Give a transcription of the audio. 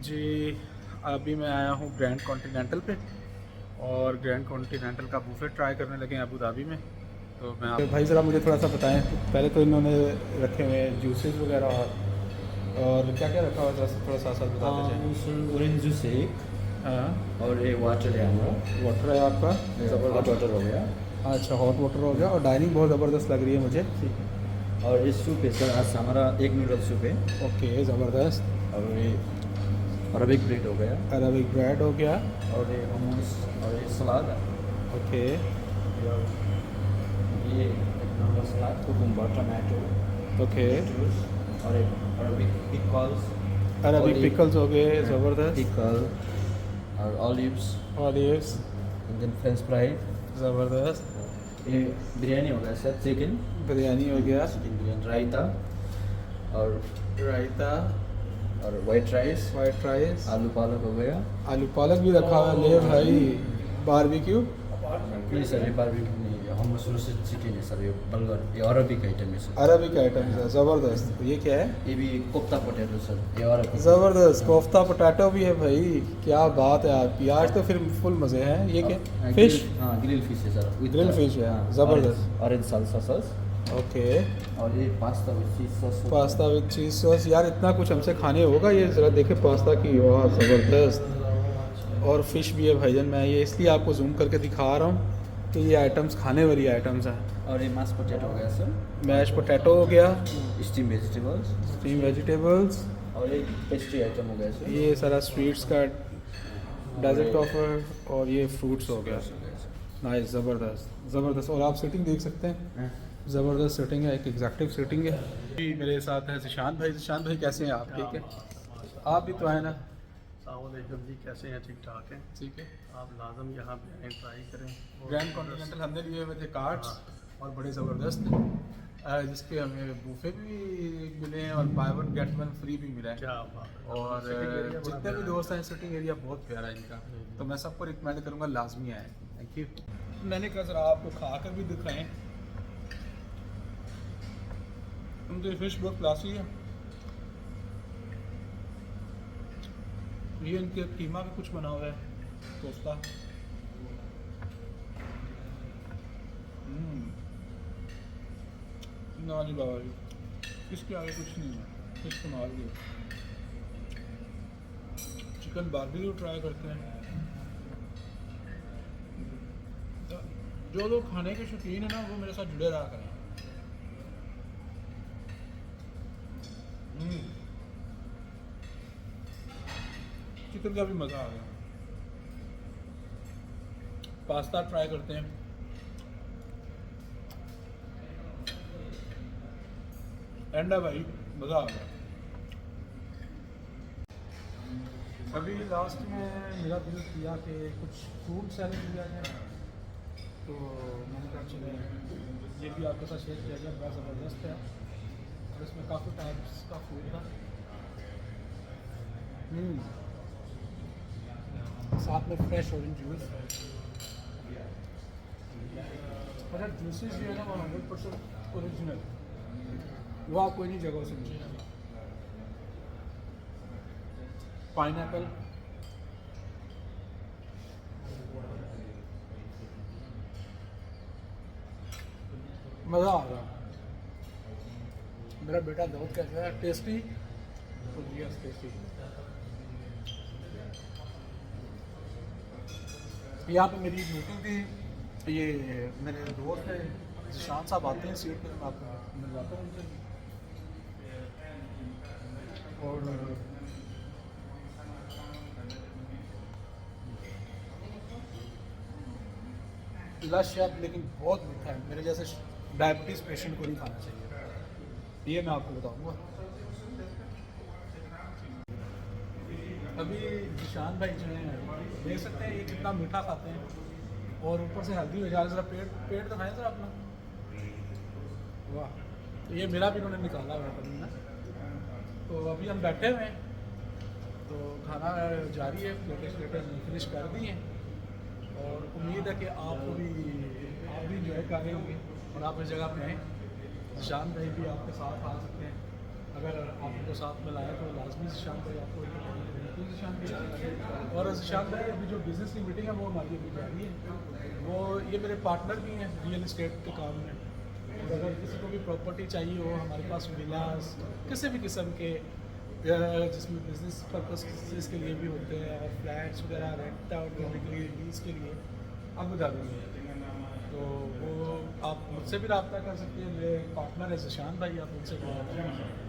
जी, अभी मैं आया हूँ ग्रैंड कॉन्टिनेंटल पे और ग्रैंड कॉन्टिनेंटल का बुफे ट्राई करने लगे हैं अबू धाबी में। तो मैं आप भाई ज़रा मुझे थोड़ा सा बताएं। पहले तो इन्होंने रखे हुए हैं जूसेस वगैरह और क्या क्या रखा हुआ है, ज़रा थोड़ा सा साथ बताते जाएँ। ऑरेंज जूस है एक, हाँ, और ये वाटर है हमारा। वाटर है आपका हॉट ज़बरदस्त। वाटर हो गया। अच्छा, हॉट वाटर हो गया और डाइनिंग बहुत ज़बरदस्त लग रही है मुझे। और ये सूप है सर, आज हमारा एक नूडल सूप है। ओके, ज़बरदस्त। और ये अरबिक ब्रेड हो गया। अरबिक ब्रेड हो गया। और ये मोमोज, और ये सलाद। ओके ये एक नॉर्मल सलाद, कुकुम्बर, टमाटो, ओके। लेट्यूस, और एक अरबिक पिकल्स, अरबिक पिकल्स हो गए, ज़बरदस्त। पिकल, और olives, olives, Indian French fry. ज़बरदस्त। ये बिरयानी हो गया सर, चिकन बिरयानी हो गया, चिकन बिरयानी, रायता, और रायता, वाइट राइस, वाइट राइस, आलू पालक हो गया। आलू पालक भी रखा हुआ है। ले भाई, बारबेक्यू। नहीं सर, ये बारबेक्यू नहीं है, हम शुरू से चिकन है सर, ये बर्गर, ये अरबिक आइटम है सर। अरबिक आइटम है, ज़बरदस्त। ये क्या है? ये भी कोफ्ता पोटैटो सर, ये अरबिक। ज़बरदस्त, कोफ्ता पोटैटो भी है भाई। क्या बात है आपकी, आज तो फिर फुल मज़े हैं। ये क्या? फिश? हाँ, ग्रिल फिश है सर, ग्रिल फिश है, ज़बरदस्त। Orange salsa sauce. ओके, और ये पास्ता विद चीज sauce. Pasta with cheese sauce. यार इतना कुछ हमसे खाने होगा। ये ज़रा देखे पास्ता की, वाह ज़बरदस्त। और फ़िश भी है भाईजान। मैं ये इसलिए आपको जूम करके दिखा रहा हूँ कि ये आइटम्स खाने वाली आइटम्स हैं। और ये मास्क पोटैटो हो गया सर, मैश पोटैटो हो गया, स्टीम वेजिटेबल्स, स्टीम वेजिटेबल्स। और एक पेस्ट्री आइटम हो गया सर। ये सारा स्वीट्स का डेजर्ट ऑफर, और ये फ्रूट्स हो गया। नाइस, ज़बरदस्त ज़बरदस्त। और आप सीटिंग देख सकते हैं, ज़बरदस्त सीटिंग है, एक एग्जैक्टिव सीटिंग है। जी, मेरे साथ है जिशान भाई। जिशान भाई कैसे हैं आप? ठीक है, आप भी तो आए ना? सलामुअलैकुम जी, कैसे हैं? ठीक ठाक हैं। ठीक है। आप लाजम यहाँ पे आएँ, ट्राई करें। ग्रैंड कॉन्टिनेंटल हमने लिए हुए थे कार्ड्स, और बड़े ज़बरदस्त, जिसके हमें बूफे भी मिले हैं और by one get one free भी मिला है। क्या बात है। और Sitting area बड़ा जितने भी प्यारा दोस्त हैं, सिटिंग एरिया बहुत प्यारा है इनका। तो मैं सबको रिकमेंड करूँगा, लाजमी आए। Thank you. मैंने कहा ज़रा आपको खा कर भी दिखाएँ। उनकी फिश बहुत क्लासी है। ये इनके कीमा का कुछ बना हुआ है, कोफ्ता। ना जी बाबा जी, इसके आगे कुछ नहीं है। फिश कमाल की है। चिकन बारबेक्यू ट्राई करते हैं। जो लोग खाने के शौकीन है ना, वो मेरे साथ जुड़े रहा करें। चिकन का भी मज़ा आ गया। पास्ता ट्राई करते हैं। एंड है भाई, मज़ा आ गया। अभी लास्ट में मेरा दिल किया कि कुछ फ्रूट सैलेड लिया जाए, तो मैंने कहा चले ये भी आपके साथ शेयर किया जाए। बड़ा ज़बरदस्त है और इसमें काफ़ी टाइप्स का फ्रूट था। साथ में फ्रेश ऑरेंज जूस। अच्छा, जूसेस जो है ना, वो 100% ओरिजिनल, वो आप कोई नहीं जगह से मिलेगा। पाइनएप्पल, मज़ा आ गया। मेरा बेटा दाऊद कहता है टेस्टी, तो यस टेस्टी। यहाँ पे मेरी मीटिंग थी। ये मेरे दोस्त है जिशान साहब, आते हैं सीट पे, मैं आपको मिलवाता हूँ उनसे। और लश है लेकिन बहुत मीठा है। मेरे जैसे डायबिटीज़ पेशेंट को नहीं खाना चाहिए, ये मैं आपको बताऊँगा। अभी जिशान भाई जो हैं, देख सकते हैं ये कितना मीठा खाते हैं, और ऊपर से हेल्दी हो जा रहा है। ज़रा पेट दिखाएं ज़रा अपना। वाह, तो ये मेरा भी उन्होंने निकाला हुआ है कभी ना। तो अभी हम बैठे हुए हैं, तो खाना जारी है, प्लेटें फिनिश कर दी हैं, और उम्मीद है कि आप भी इंजॉय कर रहे होंगे और आप इस जगह पे आएँ। जिशान भाई भी आपके साथ आ सकते हैं। अगर आप उनको साथ में लाएँ तो लाजमी जिशान भाई आपको तो ज़िशान भाई और ज़िशान भाई अभी जो बिज़नेस की मीटिंग है वो हमारी अभी जा रही है। वो ये मेरे पार्टनर भी हैं रियल इस्टेट के काम में। और अगर किसी को भी प्रॉपर्टी चाहिए हो हमारे पास विलास किसी भी किस्म के जिसमें बिज़नेस पर्पस के लिए भी होते हैं और फ्लैट्स वगैरह रेंट आउट करने के लिए लीज़ के लिए अबू धाबी में, तो वो आप मुझसे भी रब्ता कर सकते हैं। मेरे पार्टनर है ज़िशान भाई, आप उनसे बात करें।